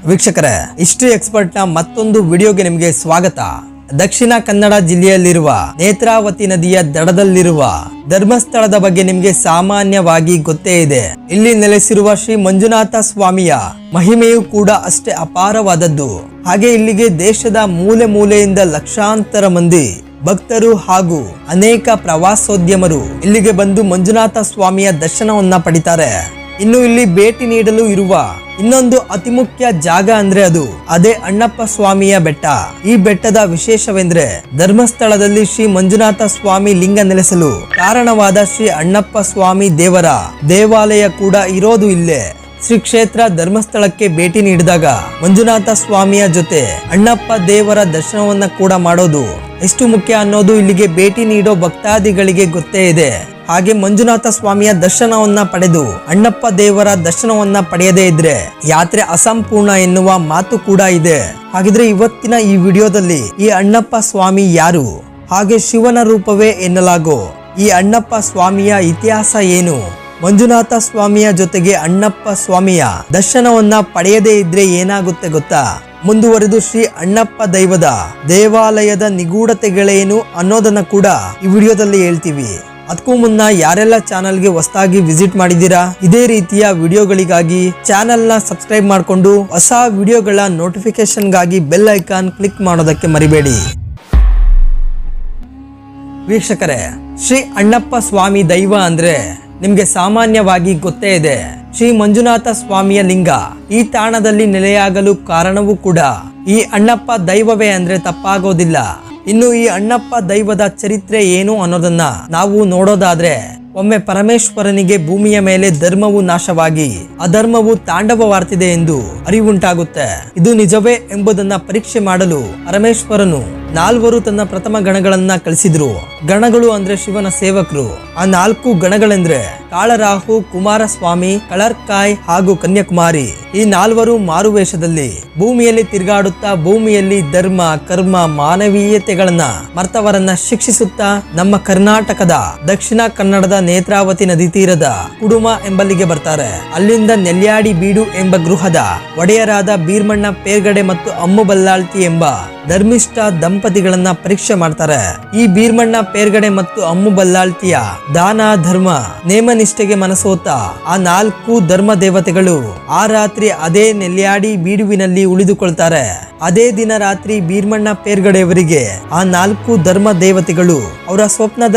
ವೀಕ್ಷಕರೇ, history expert ನ ಮತ್ತೊಂದು ವಿಡಿಯೋಗೆ ನಿಮಗೆ ಸ್ವಾಗತ. ದಕ್ಷಿಣ ಕನ್ನಡ ಜಿಲ್ಲೆಯಲ್ಲಿರುವ ನೇತ್ರಾವತಿ ನದಿಯ ದಡದಲ್ಲಿರುವ ಧರ್ಮಸ್ಥಳದ ಬಗ್ಗೆ ನಿಮಗೆ ಸಾಮಾನ್ಯವಾಗಿ ಗೊತ್ತೇ ಇದೆ. ಇಲ್ಲಿ ನೆಲೆಸಿರುವ ಶ್ರೀ ಮಂಜುನಾಥ ಸ್ವಾಮಿಯ ಮಹಿಮೆಯೂ ಕೂಡ ಅಷ್ಟೇ ಅಪಾರವಾದದ್ದು. ಹಾಗೆ ಇಲ್ಲಿಗೆ ದೇಶದ ಮೂಲೆ ಮೂಲೆಯಿಂದ ಲಕ್ಷಾಂತರ ಮಂದಿ ಭಕ್ತರು ಹಾಗೂ ಅನೇಕ ಪ್ರವಾಸೋದ್ಯಮರು ಇಲ್ಲಿಗೆ ಬಂದು ಮಂಜುನಾಥ ಸ್ವಾಮಿಯ ದರ್ಶನವನ್ನ ಪಡಿತಾರೆ. ಇನ್ನು ಇಲ್ಲಿ ಭೇಟಿ ನೀಡಲು ಇರುವ ಇನ್ನೊಂದು ಅತಿ ಮುಖ್ಯ ಜಾಗ ಅಂದ್ರೆ ಅದೇ ಅಣ್ಣಪ್ಪ ಸ್ವಾಮಿಯ ಬೆಟ್ಟ. ಈ ಬೆಟ್ಟದ ವಿಶೇಷವೆಂದ್ರೆ ಧರ್ಮಸ್ಥಳದಲ್ಲಿ ಶ್ರೀ ಮಂಜುನಾಥ ಸ್ವಾಮಿ ಲಿಂಗ ನೆಲೆಸಲು ಕಾರಣವಾದ ಶ್ರೀ ಅಣ್ಣಪ್ಪ ಸ್ವಾಮಿ ದೇವರ ದೇವಾಲಯ ಕೂಡ ಇರೋದು ಇಲ್ಲೇ. ಶ್ರೀ ಕ್ಷೇತ್ರ ಧರ್ಮಸ್ಥಳಕ್ಕೆ ಭೇಟಿ ನೀಡಿದಾಗ ಮಂಜುನಾಥ ಸ್ವಾಮಿಯ ಜೊತೆ ಅಣ್ಣಪ್ಪ ದೇವರ ದರ್ಶನವನ್ನ ಕೂಡ ಮಾಡೋದು ಎಷ್ಟು ಮುಖ್ಯ ಅನ್ನೋದು ಇಲ್ಲಿಗೆ ಭೇಟಿ ನೀಡೋ ಭಕ್ತಾದಿಗಳಿಗೆ ಗೊತ್ತೇ ಇದೆ. ಹಾಗೆ ಮಂಜುನಾಥ ಸ್ವಾಮಿಯ ದರ್ಶನವನ್ನ ಪಡೆದು ಅಣ್ಣಪ್ಪ ದೇವರ ದರ್ಶನವನ್ನ ಪಡೆಯದೇ ಇದ್ರೆ ಯಾತ್ರೆ ಅಸಂಪೂರ್ಣ ಎನ್ನುವ ಮಾತು ಕೂಡ ಇದೆ. ಹಾಗಿದ್ರೆ ಇವತ್ತಿನ ಈ ವಿಡಿಯೋದಲ್ಲಿ ಈ ಅಣ್ಣಪ್ಪ ಸ್ವಾಮಿ ಯಾರು, ಹಾಗೆ ಶಿವನ ರೂಪವೇ ಎನ್ನಲಾಗೋ ಈ ಅಣ್ಣಪ್ಪ ಸ್ವಾಮಿಯ ಇತಿಹಾಸ ಏನು, ಮಂಜುನಾಥ ಸ್ವಾಮಿಯ ಜೊತೆಗೆ ಅಣ್ಣಪ್ಪ ಸ್ವಾಮಿಯ ದರ್ಶನವನ್ನ ಪಡೆಯದೇ ಇದ್ರೆ ಏನಾಗುತ್ತೆ ಗೊತ್ತಾ, ಮುಂದುವರೆದು ಶ್ರೀ ಅಣ್ಣಪ್ಪ ದೈವದ ದೇವಾಲಯದ ನಿಗೂಢತೆಗಳೇನು ಅನ್ನೋದನ್ನ ಕೂಡ ಈ ವಿಡಿಯೋದಲ್ಲಿ ಹೇಳ್ತೀವಿ. ಅದಕ್ಕೂ ಮುನ್ನ ಯಾರೆಲ್ಲ ಚಾನಲ್ಗೆ ಹೊಸದಾಗಿ ವಿಸಿಟ್ ಮಾಡಿದ್ದೀರಾ, ಇದೇ ರೀತಿಯ ವಿಡಿಯೋಗಳಿಗಾಗಿ ಚಾನೆಲ್ ನ ಸಬ್ಸ್ಕ್ರೈಬ್ ಮಾಡಿಕೊಂಡು ಹೊಸ ವಿಡಿಯೋಗಳ ನೋಟಿಫಿಕೇಶನ್ಗಾಗಿ ಬೆಲ್ ಐಕಾನ್ ಕ್ಲಿಕ್ ಮಾಡೋದಕ್ಕೆ ಮರಿಬೇಡಿ. ವೀಕ್ಷಕರೇ, ಶ್ರೀ ಅಣ್ಣಪ್ಪ ಸ್ವಾಮಿ ದೈವ ಅಂದ್ರೆ ನಿಮ್ಗೆ ಸಾಮಾನ್ಯವಾಗಿ ಗೊತ್ತೇ ಇದೆ. ಶ್ರೀ ಮಂಜುನಾಥ ಸ್ವಾಮಿಯ ಲಿಂಗ ಈ ತಾಣದಲ್ಲಿ ನೆಲೆಯಾಗಲು ಕಾರಣವೂ ಕೂಡ ಈ ಅಣ್ಣಪ್ಪ ದೈವವೇ ಅಂದ್ರೆ ತಪ್ಪಾಗೋದಿಲ್ಲ. ಇನ್ನು ಈ ಅಣ್ಣಪ್ಪ ದೈವದ ಚರಿತ್ರೆ ಏನು ಅನ್ನೋದನ್ನ ನಾವು ನೋಡೋದಾದ್ರೆ, ಒಮ್ಮೆ ಪರಮೇಶ್ವರನಿಗೆ ಭೂಮಿಯ ಮೇಲೆ ಧರ್ಮವು ನಾಶವಾಗಿ ಅಧರ್ಮವು ತಾಂಡವವಾಡ್ತಿದೆ ಎಂದು ಅರಿವುಂಟಾಗುತ್ತೆ. ಇದು ನಿಜವೇ ಎಂಬುದನ್ನ ಪರೀಕ್ಷೆ ಮಾಡಲು ಪರಮೇಶ್ವರನು 4 ತನ್ನ ಪ್ರಥಮ ಗಣಗಳನ್ನ ಕಳಿಸಿದ್ರು. ಗಣಗಳು ಅಂದ್ರೆ ಶಿವನ ಸೇವಕರು. ಆ 4 ಗಣಗಳೆಂದ್ರೆ ಕಾಳರಾಹು, ಕುಮಾರಸ್ವಾಮಿ, ಕಳರ್ಕಾಯ್ ಹಾಗೂ ಕನ್ಯಾಕುಮಾರಿ. ಈ 4 ಮಾರುವೇಷದಲ್ಲಿ ಭೂಮಿಯಲ್ಲಿ ತಿರುಗಾಡುತ್ತಾ ಭೂಮಿಯಲ್ಲಿ ಧರ್ಮ, ಕರ್ಮ, ಮಾನವೀಯತೆಗಳನ್ನ ಮರ್ತವರನ್ನ ಶಿಕ್ಷಿಸುತ್ತಾ ನಮ್ಮ ಕರ್ನಾಟಕದ ದಕ್ಷಿಣ ಕನ್ನಡದ ನೇತ್ರಾವತಿ ನದಿ ತೀರದ ಕುಡುಮ ಎಂಬಲ್ಲಿಗೆ ಬರ್ತಾರೆ. ಅಲ್ಲಿಂದ ನೆಲ್ಯಾಡಿ ಬೀಡು ಎಂಬ ಗೃಹದ ಒಡೆಯರಾದ ಬೀರ್ಮಣ್ಣ ಪೇರ್ಗಡೆ ಮತ್ತು ಅಮ್ಮು ಬಲ್ಲಾಳ್ತಿ ಎಂಬ ಧರ್ಮಿಷ್ಠ ದಂಪತಿಗಳನ್ನ ಪರೀಕ್ಷೆ ಮಾಡ್ತಾರೆ. ಈ ಬೀರ್ಮಣ್ಣ ಪೇರ್ಗಡೆ ಮತ್ತು ಅಮ್ಮು ಬಲ್ಲಾಳ್ತಿಯ ದಾನ, ಧರ್ಮ, ನೇಮನಿಷ್ಠೆಗೆ ಮನಸೋತ ಆ 4 ಧರ್ಮ ದೇವತೆಗಳು ಆ ರಾತ್ರಿ ಅದೇ ನೆಲ್ಯಾಡಿ ಬೀಡುವಿನಲ್ಲಿ ಉಳಿದುಕೊಳ್ತಾರೆ. ಅದೇ ದಿನ ರಾತ್ರಿ ಬೀರ್ಮಣ್ಣ ಪೇರ್ಗಡೆಯವರಿಗೆ ಆ 4 ಧರ್ಮ ದೇವತೆಗಳು ಅವರ ಸ್ವಪ್ನದ